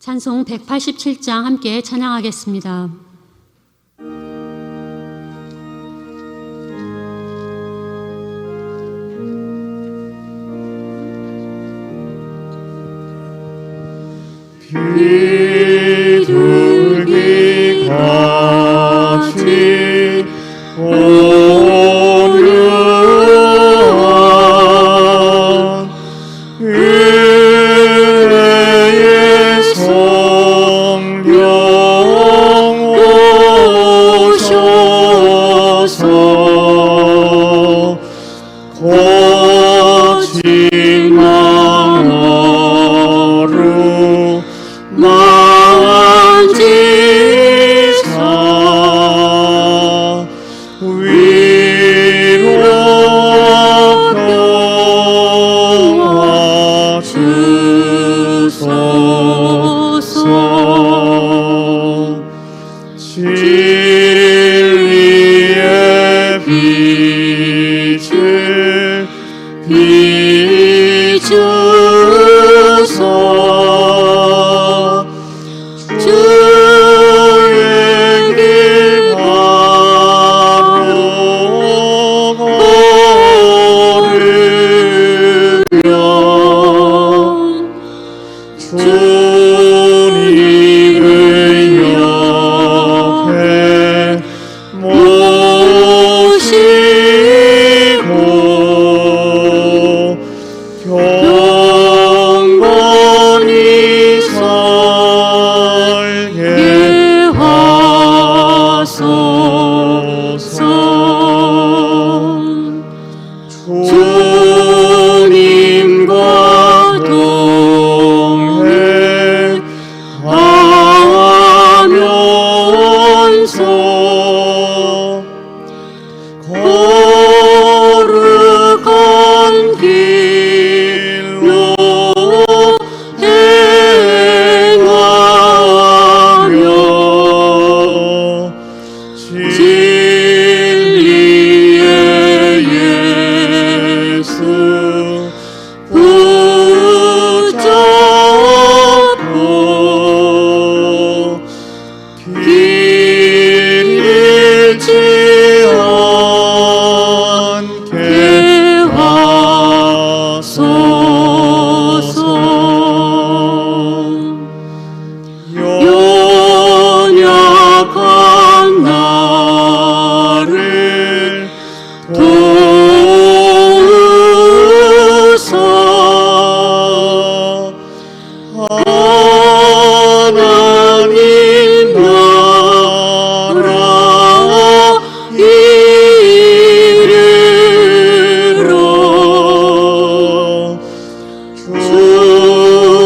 찬송 187장 함께 찬양하겠습니다. 비둘기 같이 오묘한 은혜의 성령 오셔서 거친 나라로 만지사 위로와 평화 주소서. 진리의 빛을 비추소. 주의 길 바로 걸으며 주님의 옆에 모시고 경건히 살게 하소서. 주님과 동행하면서 거룩한 길로 행하며 진리의 예수 붙잡고 길 잃지 않게 하소서. 연약한 나를 도우소. 하나님 나라 이르러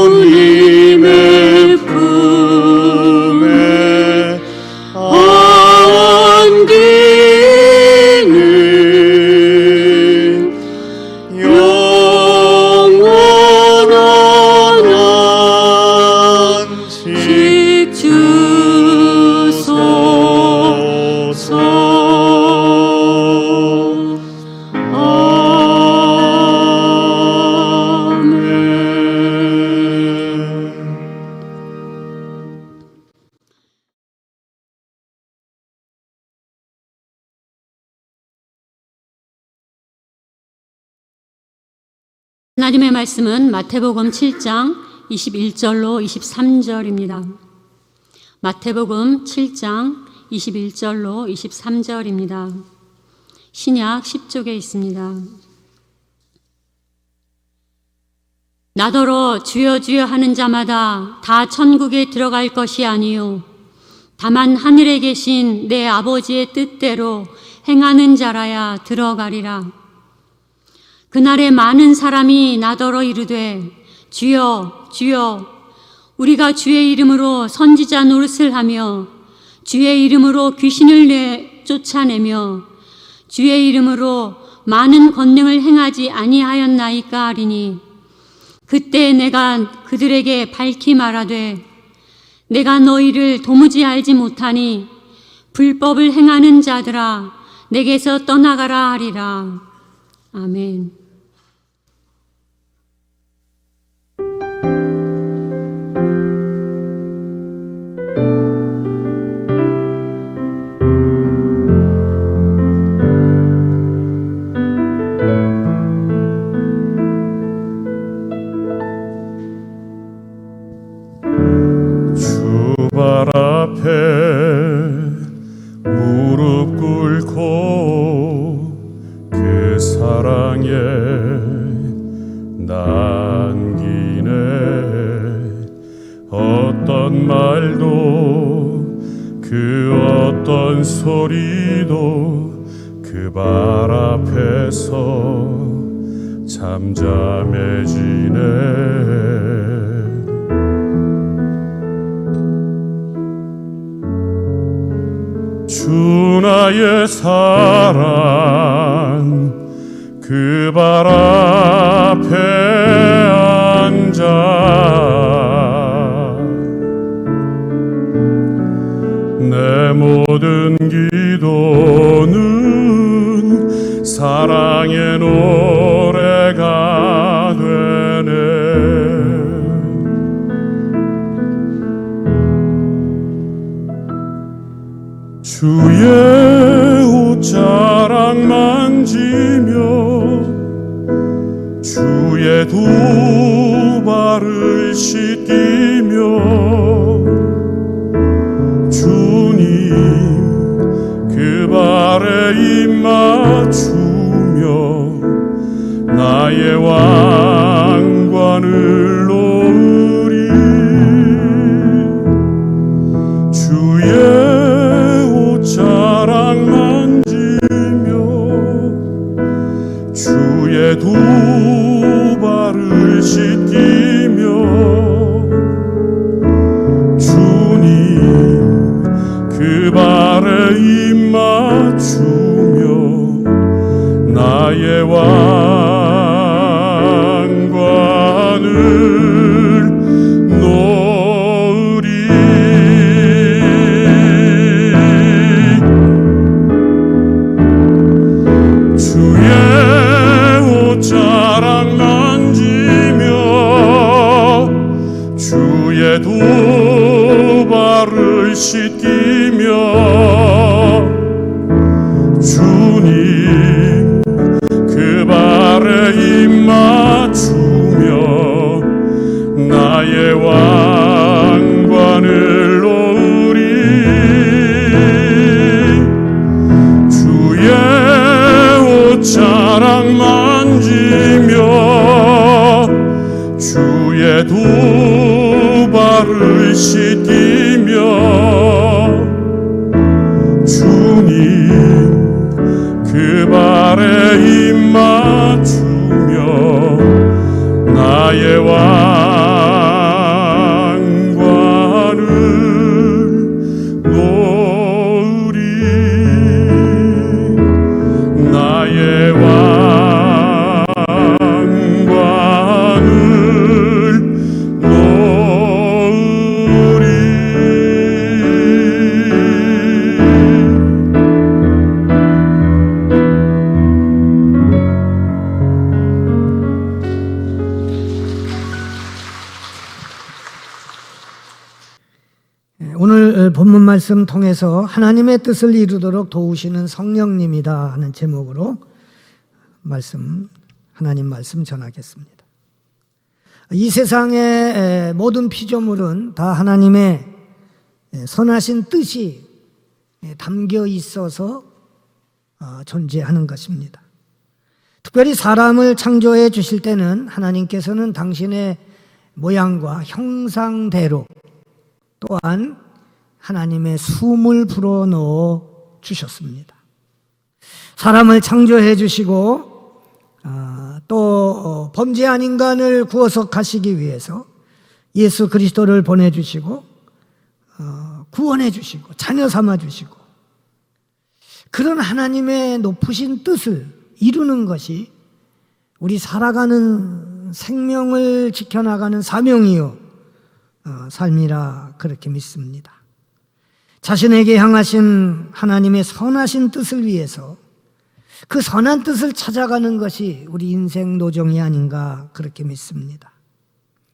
주님의 품에 안기는 영원한 안식 주소서. 아멘. 하나님의 말씀은 마태복음 7장 21절로 23절입니다. 마태복음 7장 21절로 23절입니다. 신약 10쪽에 있습니다. 나더러 주여 주여 하는 자마다 다 천국에 들어갈 것이 아니요 다만 하늘에 계신 내 아버지의 뜻대로 행하는 자라야 들어가리라. 그날에 많은 사람이 나더러 이르되 주여 주여 우리가 주의 이름으로 선지자 노릇을 하며 주의 이름으로 귀신을 쫓아내며 주의 이름으로 많은 권능을 행하지 아니하였나이까 하리니 그때 내가 그들에게 밝히 말하되 내가 너희를 도무지 알지 못하니 불법을 행하는 자들아 내게서 떠나가라 하리라. 아멘. 그 어떤 소리도 그 발 앞에서 잠잠해지네. 주 나의 사랑 그 발 앞에 앉아 내 모든 기도는 사랑의 노래가 되네. 주의 옷자락 만지며 주의 두 발을 씻기며 주님 그 발에 입 맞추며 나의 왕관을 놓으리. 주의 옷자락 만지며 주의 두 발을 씻기며 주님 그 발에 입 맞추며 나의 왕관을 놓으리. 주의 옷자락 만지며 주의 두 발을 씻기며 주님 그 발에 입 맞추며 나의 왕관을 놓으리. 주의 옷자락 만지며 주의 두 발을 씻기며 주님 그 발에 입 맞추며 나의 왕관을 놓으리. 나의 왕관을 놓으리. 오늘 본문 말씀 통해서 하나님의 뜻을 이루도록 도우시는 성령님이다 하는 제목으로 하나님 말씀 전하겠습니다. 이 세상의 모든 피조물은 다 하나님의 선하신 뜻이 담겨 있어서 존재하는 것입니다. 특별히 사람을 창조해 주실 때는 하나님께서는 당신의 모양과 형상대로 또한 하나님의 숨을 불어넣어 주셨습니다. 사람을 창조해 주시고 또 범죄한 인간을 구원하시기 위해서 예수 그리스도를 보내주시고 구원해 주시고 자녀 삼아 주시고 그런 하나님의 높으신 뜻을 이루는 것이 우리 살아가는 생명을 지켜나가는 사명이요 삶이라 그렇게 믿습니다. 자신에게 향하신 하나님의 선하신 뜻을 위해서 그 선한 뜻을 찾아가는 것이 우리 인생 노정이 아닌가 그렇게 믿습니다.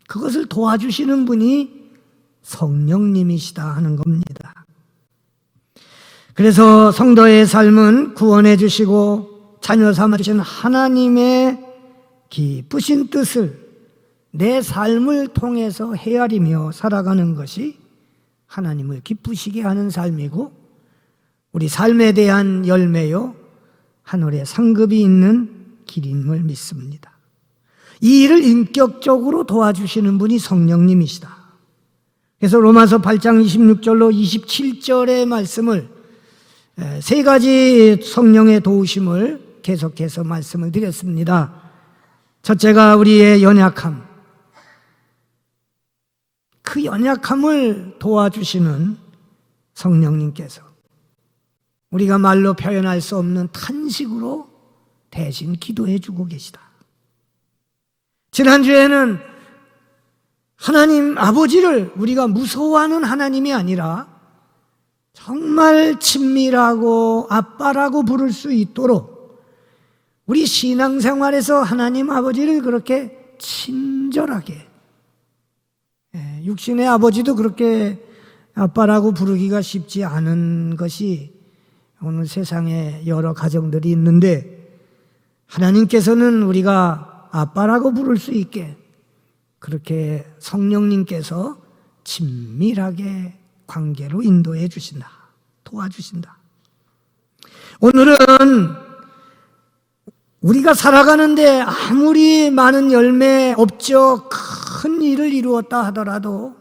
그것을 도와주시는 분이 성령님이시다 하는 겁니다. 그래서 성도의 삶은 구원해 주시고 자녀 삼아 주신 하나님의 기쁘신 뜻을 내 삶을 통해서 헤아리며 살아가는 것이 하나님을 기쁘시게 하는 삶이고 우리 삶에 대한 열매요 하늘의 상급이 있는 길임을 믿습니다. 이 일을 인격적으로 도와주시는 분이 성령님이시다. 그래서 로마서 8장 26절로 27절의 말씀을 세 가지 성령의 도우심을 계속해서 말씀을 드렸습니다. 첫째가 우리의 연약함. 그 연약함을 도와주시는 성령님께서 우리가 말로 표현할 수 없는 탄식으로 대신 기도해 주고 계시다. 지난주에는 하나님 아버지를 우리가 무서워하는 하나님이 아니라 정말 친밀하고 아빠라고 부를 수 있도록 우리 신앙생활에서 하나님 아버지를 그렇게 친절하게, 육신의 아버지도 그렇게 아빠라고 부르기가 쉽지 않은 것이 오늘 세상에 여러 가정들이 있는데, 하나님께서는 우리가 아빠라고 부를 수 있게 그렇게 성령님께서 친밀하게 관계로 인도해 주신다, 도와주신다. 오늘은 우리가 살아가는데 아무리 많은 열매, 업적, 큰 일을 이루었다 하더라도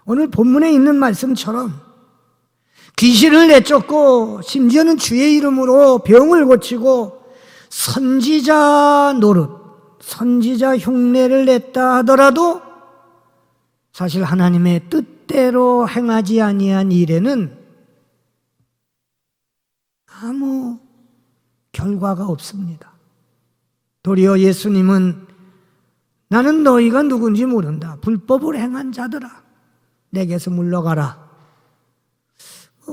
오늘 본문에 있는 말씀처럼 귀신을 내쫓고 심지어는 주의 이름으로 병을 고치고 선지자 노릇, 선지자 흉내를 냈다 하더라도 사실 하나님의 뜻대로 행하지 아니한 일에는 아무 결과가 없습니다. 도리어 예수님은 나는 너희가 누군지 모른다. 불법을 행한 자들아, 내게서 물러가라.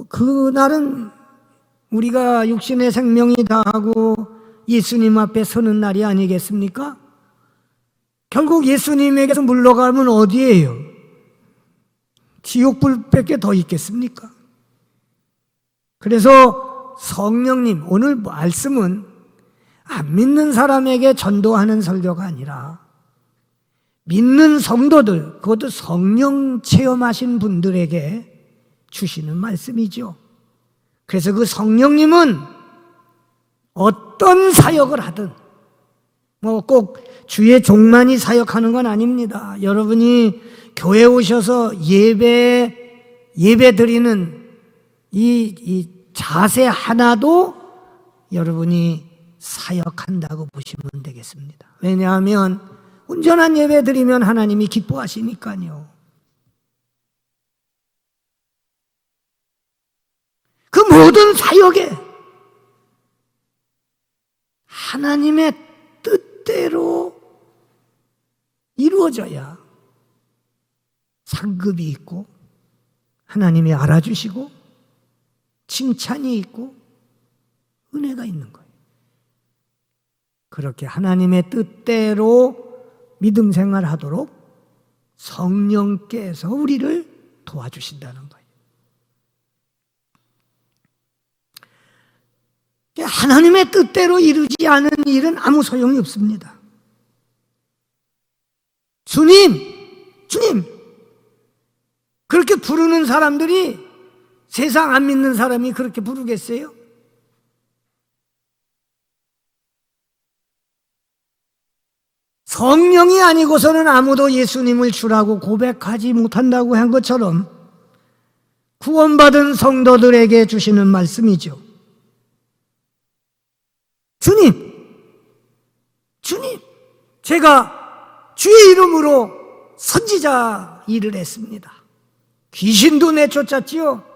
그날은 우리가 육신의 생명이 다하고 예수님 앞에 서는 날이 아니겠습니까? 결국 예수님에게서 물러가면 어디예요? 지옥불밖에 더 있겠습니까? 그래서 성령님, 오늘 말씀은 안 믿는 사람에게 전도하는 설교가 아니라 믿는 성도들, 그것도 성령 체험하신 분들에게 주시는 말씀이죠. 그래서 그 성령님은 어떤 사역을 하든, 꼭 주의 종만이 사역하는 건 아닙니다. 여러분이 교회 오셔서 예배 드리는 이 자세 하나도 여러분이 사역한다고 보시면 되겠습니다. 왜냐하면 온전한 예배 드리면 하나님이 기뻐하시니까요. 그 모든 사역에 하나님의 뜻대로 이루어져야 상급이 있고 하나님이 알아주시고 칭찬이 있고 은혜가 있는 거예요. 그렇게 하나님의 뜻대로 믿음 생활하도록 성령께서 우리를 도와주신다는 거예요. 하나님의 뜻대로 이루지 않은 일은 아무 소용이 없습니다. 주님, 주님, 그렇게 부르는 사람들이 세상 안 믿는 사람이 그렇게 부르겠어요? 성령이 아니고서는 아무도 예수님을 주라고 고백하지 못한다고 한 것처럼 구원받은 성도들에게 주시는 말씀이죠. 주님, 주님, 제가 주의 이름으로 선지자 일을 했습니다. 귀신도 내쫓았지요.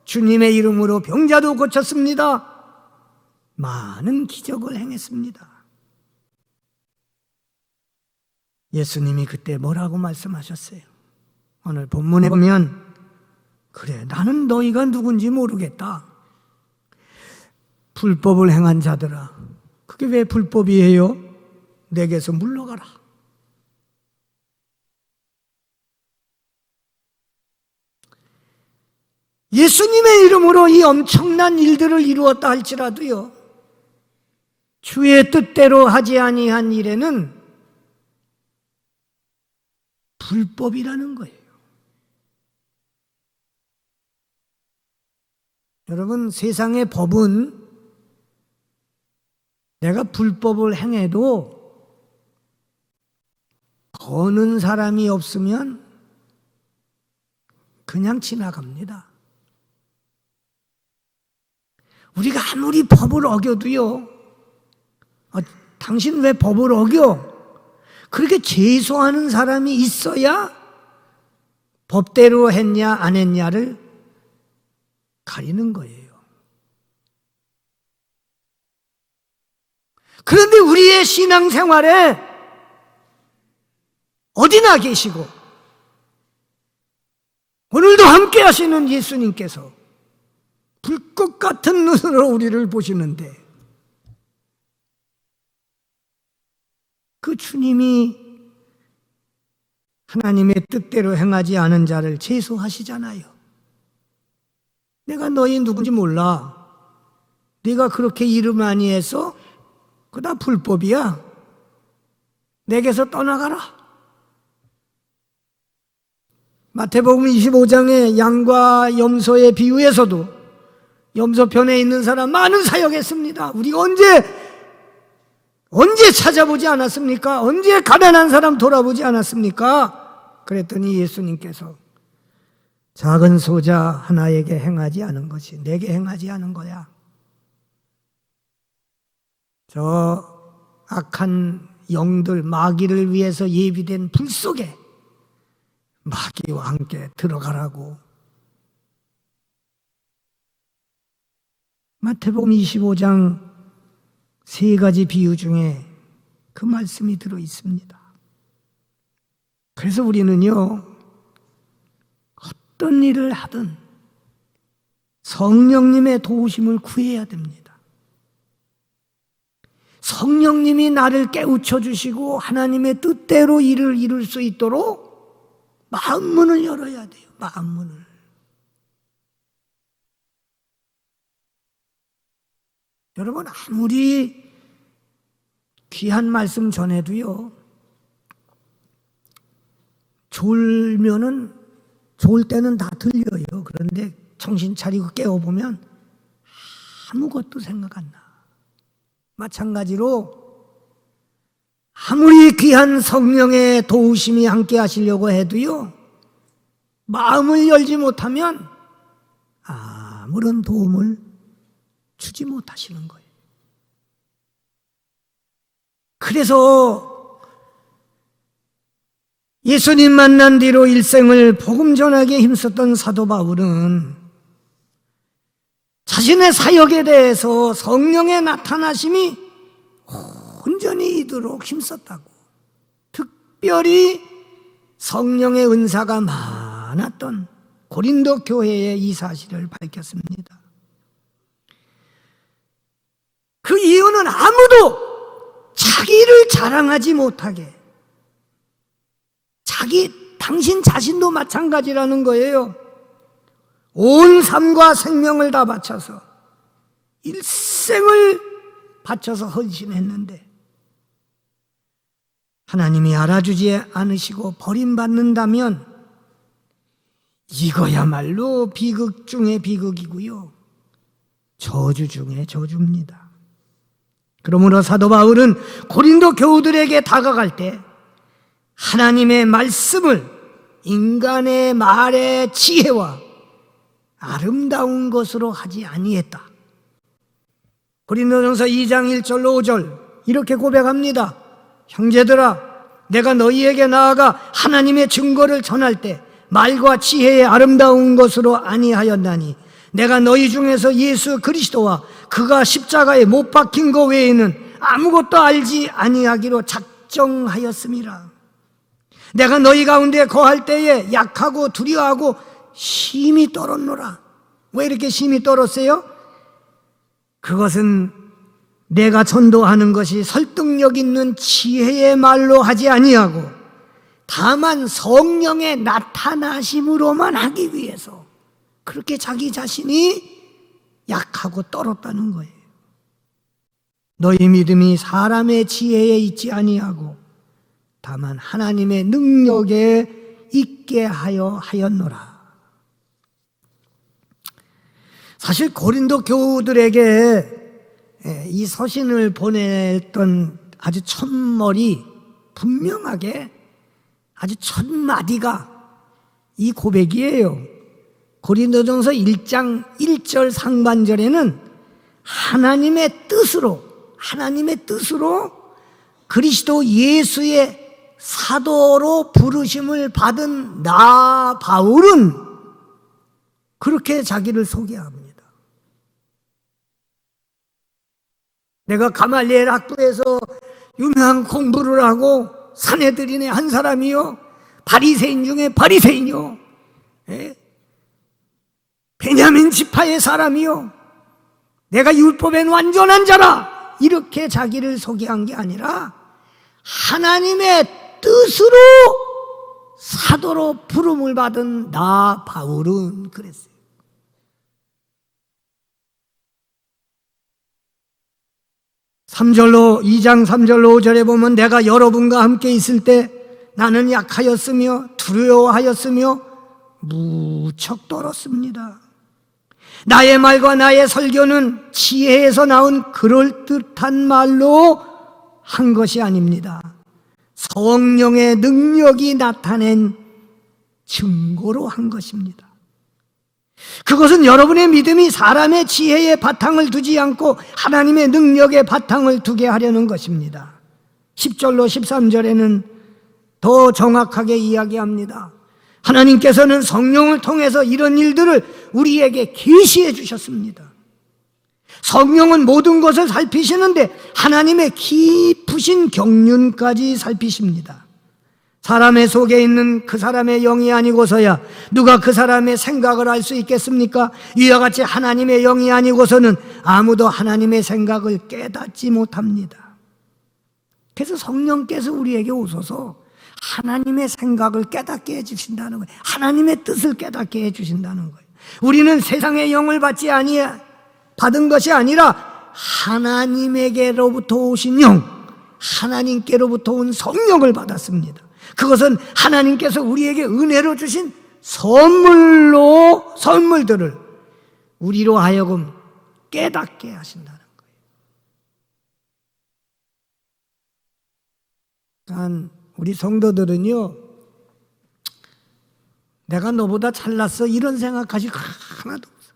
주님의 이름으로 병자도 고쳤습니다. 많은 기적을 행했습니다. 예수님이 그때 뭐라고 말씀하셨어요? 오늘 본문에 보면, 그래, 나는 너희가 누군지 모르겠다. 불법을 행한 자들아, 그게 왜 불법이에요? 내게서 물러가라. 예수님의 이름으로 이 엄청난 일들을 이루었다 할지라도요, 주의 뜻대로 하지 아니한 일에는 불법이라는 거예요. 여러분, 세상의 법은 내가 불법을 행해도 거는 사람이 없으면 그냥 지나갑니다. 우리가 아무리 법을 어겨도요, 당신 왜 법을 어겨? 그렇게 제소하는 사람이 있어야 법대로 했냐 안 했냐를 가리는 거예요. 그런데 우리의 신앙생활에 어디나 계시고 오늘도 함께 하시는 예수님께서 불꽃 같은 눈으로 우리를 보시는데 그 주님이 하나님의 뜻대로 행하지 않은 자를 제소하시잖아요. 내가 너희 누군지 몰라. 네가 그렇게 일을 많이 해서 그거 다 불법이야. 내게서 떠나가라. 마태복음 25장의 양과 염소의 비유에서도 염소편에 있는 사람 많은 사역했습니다. 우리가 언제 찾아보지 않았습니까? 언제 가난한 사람 돌아보지 않았습니까? 그랬더니 예수님께서 작은 소자 하나에게 행하지 않은 것이 내게 행하지 않은 거야. 저 악한 영들, 마귀를 위해서 예비된 불 속에 마귀와 함께 들어가라고. 마태복음 25장 3가지 비유 중에 그 말씀이 들어 있습니다. 그래서 우리는요, 어떤 일을 하든 성령님의 도우심을 구해야 됩니다. 성령님이 나를 깨우쳐 주시고 하나님의 뜻대로 일을 이룰 수 있도록 마음문을 열어야 돼요. 마음문을. 여러분, 아무리 귀한 말씀 전해도요, 좋을 때는 다 들려요. 그런데 정신 차리고 깨어보면 아무것도 생각 안 나. 마찬가지로 아무리 귀한 성령의 도우심이 함께 하시려고 해도요, 마음을 열지 못하면 아무런 도움을 주지 못하시는 거예요. 그래서 예수님 만난 뒤로 일생을 복음 전하기에 힘썼던 사도 바울은 자신의 사역에 대해서 성령의 나타나심이 온전히 이도록 힘썼다고, 특별히 성령의 은사가 많았던 고린도 교회의 이 사실을 밝혔습니다. 그 이유는 아무도 자기를 자랑하지 못하게, 당신 자신도 마찬가지라는 거예요. 온 삶과 생명을 다 바쳐서, 일생을 바쳐서 헌신했는데 하나님이 알아주지 않으시고 버림받는다면 이거야말로 비극 중의 비극이고요, 저주 중의 저주입니다. 그러므로 사도 바울은 고린도 교우들에게 다가갈 때 하나님의 말씀을 인간의 말의 지혜와 아름다운 것으로 하지 아니했다. 고린도전서 2장 1절로 5절 이렇게 고백합니다. 형제들아, 내가 너희에게 나아가 하나님의 증거를 전할 때 말과 지혜의 아름다운 것으로 아니하였나니 내가 너희 중에서 예수 그리스도와 그가 십자가에 못 박힌 것 외에는 아무것도 알지 아니하기로 작정하였음이라. 내가 너희 가운데 거할 때에 약하고 두려워하고 심히 떨었노라. 왜 이렇게 심히 떨었어요? 그것은 내가 전도하는 것이 설득력 있는 지혜의 말로 하지 아니하고 다만 성령의 나타나심으로만 하기 위해서 그렇게 자기 자신이 약하고 떨었다는 거예요. 너희 믿음이 사람의 지혜에 있지 아니하고 다만 하나님의 능력에 있게 하였노라. 사실 고린도 교우들에게 이 서신을 보냈던 아주 첫머리, 분명하게 아주 첫 마디가 이 고백이에요. 고린도전서 1장 1절 상반절에는 하나님의 뜻으로 그리스도 예수의 사도로 부르심을 받은 나 바울은 그렇게 자기를 소개합니다. 내가 가말리엘 학교에서 유명한 공부를 하고 사내들인의 한 사람이요, 바리새인 중에 바리새인이요, 베냐민 지파의 사람이요, 내가 율법엔 완전한 자라, 이렇게 자기를 소개한 게 아니라 하나님의 뜻으로 사도로 부름을 받은 나 바울은 그랬어요. (2장 3절로 5절에) 보면 내가 여러분과 함께 있을 때 나는 약하였으며 두려워하였으며 무척 떨었습니다. 나의 말과 나의 설교는 지혜에서 나온 그럴듯한 말로 한 것이 아닙니다. 성령의 능력이 나타낸 증거로 한 것입니다. 그것은 여러분의 믿음이 사람의 지혜에 바탕을 두지 않고 하나님의 능력에 바탕을 두게 하려는 것입니다. 10절로 13절에는 더 정확하게 이야기합니다. 하나님께서는 성령을 통해서 이런 일들을 우리에게 계시해 주셨습니다. 성령은 모든 것을 살피시는데 하나님의 깊으신 경륜까지 살피십니다. 사람의 속에 있는 그 사람의 영이 아니고서야 누가 그 사람의 생각을 알 수 있겠습니까? 이와 같이 하나님의 영이 아니고서는 아무도 하나님의 생각을 깨닫지 못합니다. 그래서 성령께서 우리에게 오셔서 하나님의 생각을 깨닫게 해주신다는 거예요. 하나님의 뜻을 깨닫게 해주신다는 거예요. 우리는 세상의 영을 받은 것이 아니라 하나님에게로부터 오신 영, 하나님께로부터 온 성령을 받았습니다. 그것은 하나님께서 우리에게 은혜로 주신 선물들을 우리로 하여금 깨닫게 하신다는 거예요. 우리 성도들은요, 내가 너보다 잘났어 이런 생각하지 하나도 없어.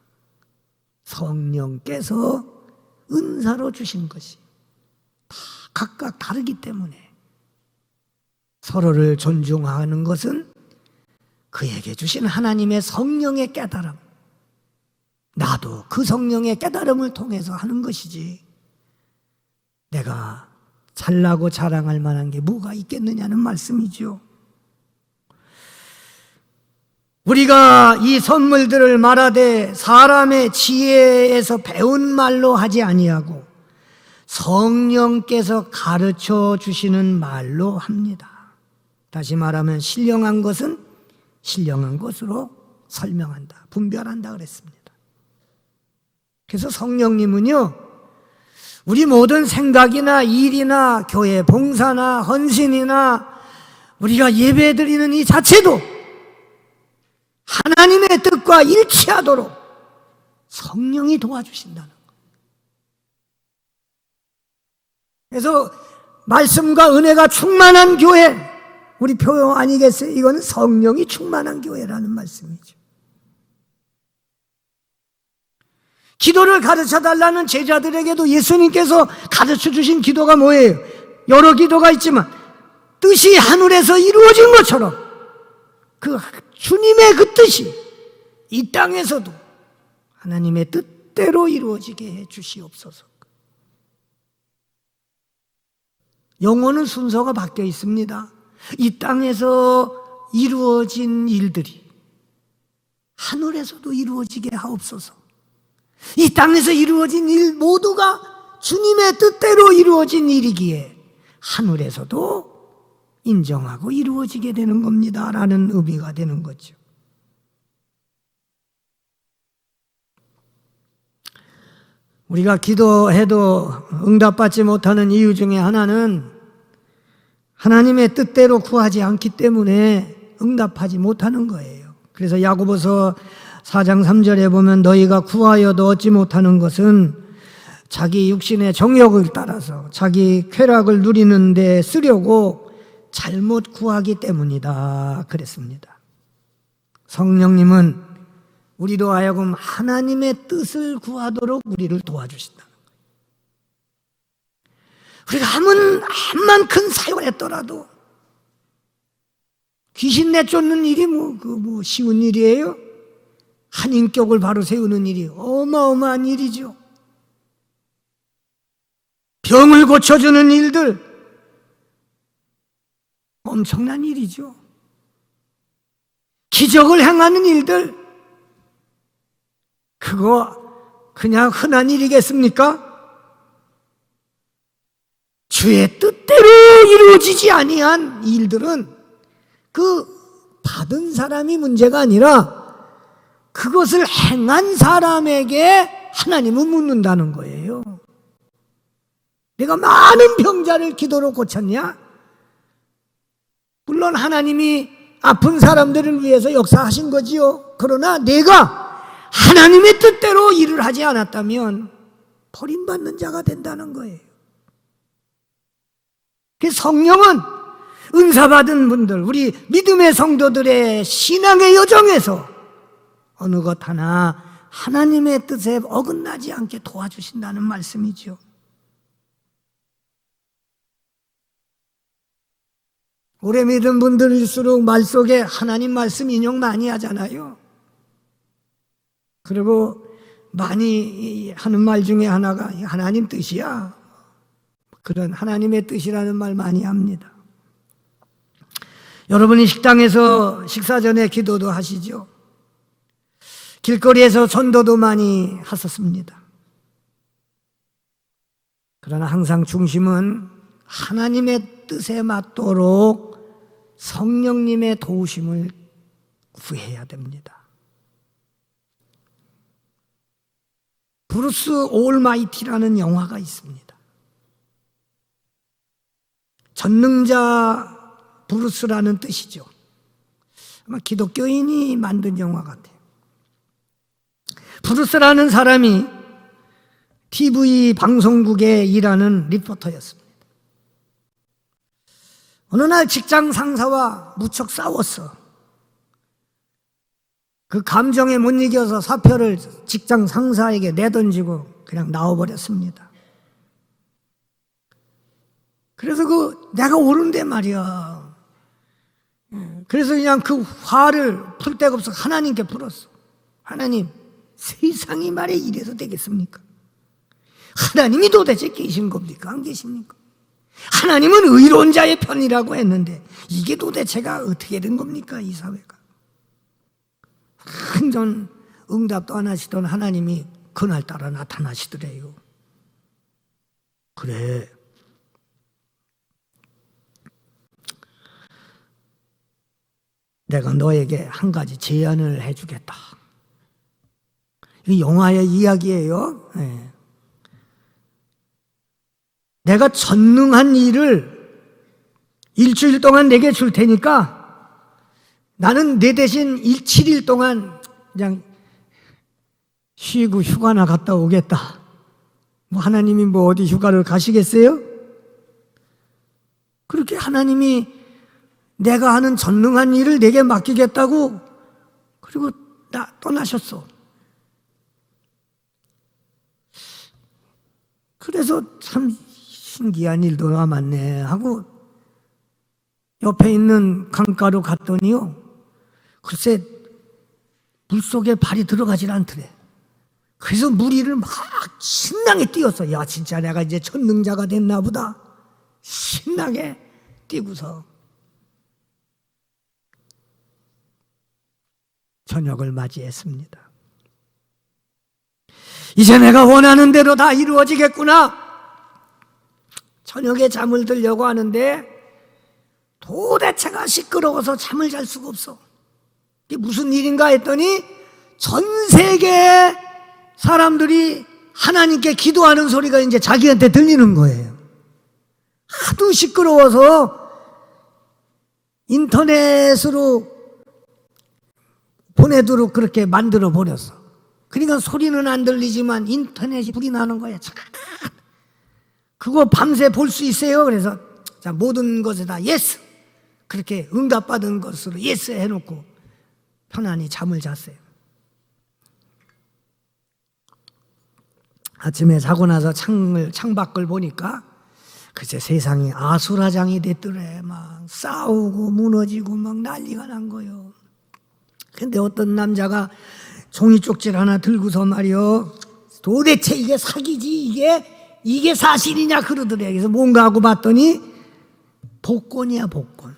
성령께서 은사로 주신 것이 다 각각 다르기 때문에 서로를 존중하는 것은 그에게 주신 하나님의 성령의 깨달음, 나도 그 성령의 깨달음을 통해서 하는 것이지, 내가 잘나고 자랑할 만한 게 뭐가 있겠느냐는 말씀이죠. 우리가 이 선물들을 말하되 사람의 지혜에서 배운 말로 하지 아니하고 성령께서 가르쳐 주시는 말로 합니다. 다시 말하면 신령한 것은 신령한 것으로 설명한다, 분별한다 그랬습니다. 그래서 성령님은요, 우리 모든 생각이나 일이나 교회 봉사나 헌신이나 우리가 예배드리는 이 자체도 하나님의 뜻과 일치하도록 성령이 도와주신다는 거예요. 그래서 말씀과 은혜가 충만한 교회, 우리 표현 아니겠어요? 이건 성령이 충만한 교회라는 말씀이죠. 기도를 가르쳐달라는 제자들에게도 예수님께서 가르쳐 주신 기도가 뭐예요? 여러 기도가 있지만 뜻이 하늘에서 이루어진 것처럼 그 주님의 그 뜻이 이 땅에서도 하나님의 뜻대로 이루어지게 해 주시옵소서. 영혼은 순서가 바뀌어 있습니다. 이 땅에서 이루어진 일들이 하늘에서도 이루어지게 하옵소서. 이 땅에서 이루어진 일 모두가 주님의 뜻대로 이루어진 일이기에 하늘에서도 인정하고 이루어지게 되는 겁니다 라는 의미가 되는 거죠. 우리가 기도해도 응답받지 못하는 이유 중에 하나는 하나님의 뜻대로 구하지 않기 때문에 응답하지 못하는 거예요. 그래서 야고보서 4장 3절에 보면 너희가 구하여도 얻지 못하는 것은 자기 육신의 정욕을 따라서 자기 쾌락을 누리는 데 쓰려고 잘못 구하기 때문이다 그랬습니다. 성령님은 우리로 하여금 하나님의 뜻을 구하도록 우리를 도와주신다는 거예요. 우리가 암만 큰 사역을 했더라도 귀신 내쫓는 일이 쉬운 일이에요? 한 인격을 바로 세우는 일이 어마어마한 일이죠. 병을 고쳐주는 일들 엄청난 일이죠. 기적을 행하는 일들 그거 그냥 흔한 일이겠습니까? 주의 뜻대로 이루어지지 아니한 일들은 그 받은 사람이 문제가 아니라 그것을 행한 사람에게 하나님은 묻는다는 거예요. 내가 많은 병자를 기도로 고쳤냐? 물론 하나님이 아픈 사람들을 위해서 역사하신 거지요. 그러나 내가 하나님의 뜻대로 일을 하지 않았다면 버림받는 자가 된다는 거예요. 성령은 은사받은 분들, 우리 믿음의 성도들의 신앙의 여정에서 어느 것 하나 하나님의 뜻에 어긋나지 않게 도와주신다는 말씀이죠. 오래 믿은 분들일수록 말 속에 하나님 말씀 인용 많이 하잖아요. 그리고 많이 하는 말 중에 하나가 하나님 뜻이야. 그런 하나님의 뜻이라는 말 많이 합니다. 여러분이 식당에서 식사 전에 기도도 하시죠. 길거리에서 전도도 많이 하셨습니다. 그러나 항상 중심은 하나님의 뜻에 맞도록 성령님의 도우심을 구해야 됩니다. 브루스 올마이티라는 영화가 있습니다. 전능자 브루스라는 뜻이죠. 아마 기독교인이 만든 영화 같아요. 브루스라는 사람이 TV 방송국에 일하는 리포터였습니다. 어느 날 직장 상사와 무척 싸웠어. 그 감정에 못 이겨서 사표를 직장 상사에게 내던지고 그냥 나와버렸습니다. 그래서 내가 옳은데 말이야. 그래서 그냥 그 화를 풀 데가 없어 하나님께 풀었어. 하나님, 세상이 말에 이래서 되겠습니까? 하나님이 도대체 계신 겁니까? 안 계십니까? 하나님은 의로운 자의 편이라고 했는데 이게 도대체가 어떻게 된 겁니까? 이 사회가. 한전 응답도 안 하시던 하나님이 그날따라 나타나시더래요. 그래, 내가 너에게 한 가지 제안을 해주겠다. 이 영화의 이야기예요. 네. 내가 전능한 일을 일주일 동안 내게 줄 테니까 나는 내 대신 7일 동안 그냥 쉬고 휴가나 갔다 오겠다. 하나님이 어디 휴가를 가시겠어요? 그렇게 하나님이 내가 하는 전능한 일을 내게 맡기겠다고 그리고 떠나셨어. 그래서 참 신기한 일도 남았네 하고 옆에 있는 강가로 갔더니요, 글쎄 물속에 발이 들어가질 않더래. 그래서 물 위를 막 신나게 뛰었어. 야, 진짜 내가 이제 전능자가 됐나 보다. 신나게 뛰고서 저녁을 맞이했습니다. 이제 내가 원하는 대로 다 이루어지겠구나. 저녁에 잠을 들려고 하는데 도대체가 시끄러워서 잠을 잘 수가 없어. 이게 무슨 일인가 했더니 전 세계 사람들이 하나님께 기도하는 소리가 이제 자기한테 들리는 거예요. 하도 시끄러워서 인터넷으로 보내도록 그렇게 만들어 버렸어. 그러니까 소리는 안 들리지만 인터넷이 불이 나는 거야. 그거 밤새 볼 수 있어요. 그래서 자, 모든 것에다 예스, 그렇게 응답받은 것으로 예스 해놓고 편안히 잠을 잤어요. 아침에 자고 나서 창밖을 보니까 글쎄 세상이 아수라장이 됐더래. 막 싸우고 무너지고 막 난리가 난 거요. 근데 어떤 남자가 종이 쪽지를 하나 들고서 말이요, 도대체 이게 사기지 이게 사실이냐 그러더래. 그래서 뭔가 하고 봤더니 복권이야, 복권.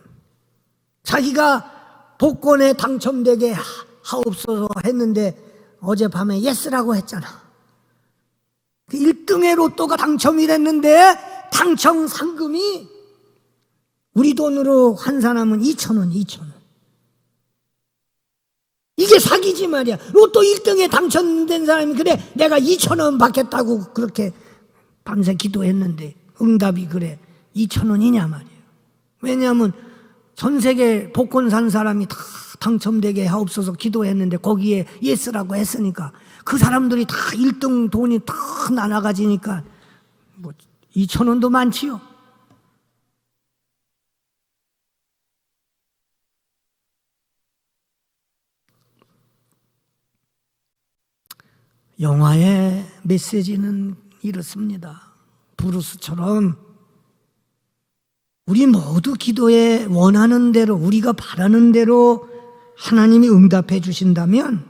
자기가 복권에 당첨되게 하옵소서 했는데 어젯밤에 예스라고 했잖아. 1등의 로또가 당첨이 됐는데 당첨 상금이 우리 돈으로 환산하면 2,000원. 이게 사기지 말이야. 로또 1등에 당첨된 사람이 그래 내가 2,000원 받겠다고 그렇게 밤새 기도했는데 응답이 그래 2,000원이냐 말이에요. 왜냐하면 전 세계 복권 산 사람이 다 당첨되게 하옵소서 기도했는데 거기에 예스라고 했으니까 그 사람들이 다 1등 돈이 다 나눠가지니까 뭐 2,000원도 많지요. 영화의 메시지는 이렇습니다. 브루스처럼 우리 모두 기도에 원하는 대로 우리가 바라는 대로 하나님이 응답해 주신다면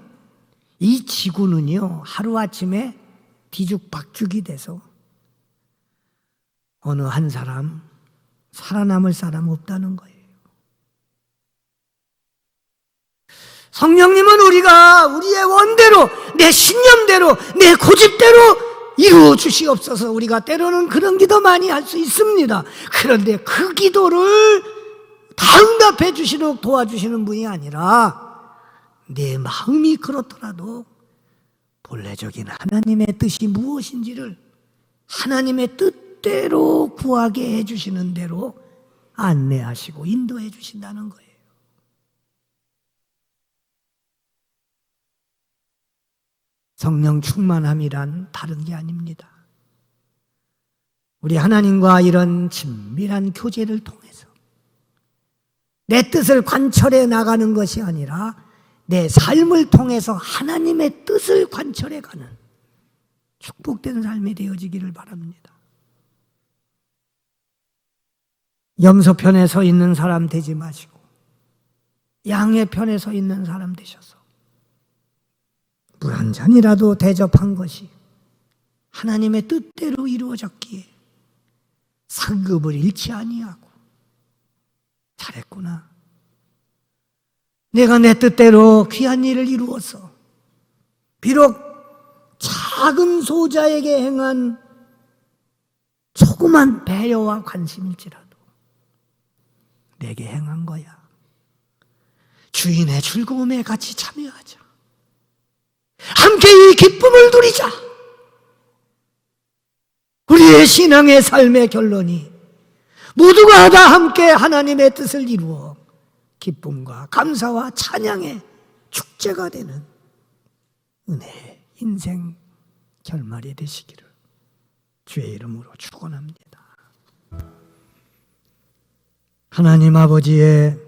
이 지구는요 하루아침에 뒤죽박죽이 돼서 어느 한 사람 살아남을 사람 없다는 거예요. 성령님은 우리가 우리의 원대로 내 신념대로 내 고집대로 이루어 주시옵소서. 우리가 때로는 그런 기도 많이 할 수 있습니다. 그런데 그 기도를 다 응답해 주시도록 도와주시는 분이 아니라 내 마음이 그렇더라도 본래적인 하나님의 뜻이 무엇인지를 하나님의 뜻대로 구하게 해주시는 대로 안내하시고 인도해 주신다는 거예요. 성령 충만함이란 다른 게 아닙니다. 우리 하나님과 이런 친밀한 교제를 통해서 내 뜻을 관철해 나가는 것이 아니라 내 삶을 통해서 하나님의 뜻을 관철해 가는 축복된 삶이 되어지기를 바랍니다. 염소 편에 서 있는 사람 되지 마시고 양의 편에 서 있는 사람 되셔서 물 한 잔이라도 대접한 것이 하나님의 뜻대로 이루어졌기에 상급을 잃지 아니하고 잘했구나. 내가 내 뜻대로 귀한 일을 이루어서 비록 작은 소자에게 행한 조그만 배려와 관심일지라도 내게 행한 거야. 주인의 즐거움에 같이 참여하자. 함께 이 기쁨을 누리자. 우리의 신앙의 삶의 결론이 모두가 다 함께 하나님의 뜻을 이루어 기쁨과 감사와 찬양의 축제가 되는 은혜의 인생 결말이 되시기를 주의 이름으로 축원합니다. 하나님 아버지의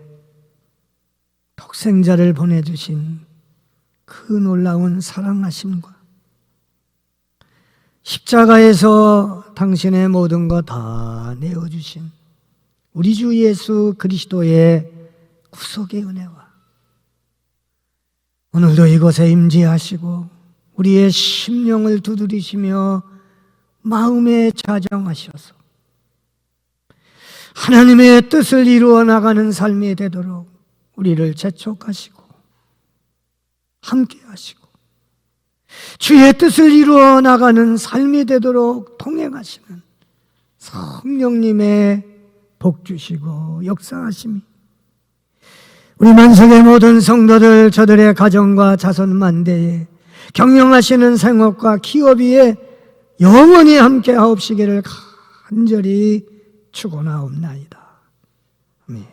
독생자를 보내주신 그 놀라운 사랑하심과 십자가에서 당신의 모든 것 다 내어주신 우리 주 예수 그리스도의 구속의 은혜와 오늘도 이곳에 임재하시고 우리의 심령을 두드리시며 마음에 자정하셔서 하나님의 뜻을 이루어 나가는 삶이 되도록 우리를 재촉하시고 함께 하시고 주의 뜻을 이루어 나가는 삶이 되도록 동행하시는 성령님의 복 주시고 역사하심이 우리 만성의 모든 성도들 저들의 가정과 자손 만대에 경영하시는 생업과 기업 위에 영원히 함께 하옵시기를 간절히 축원하옵나이다. 아멘.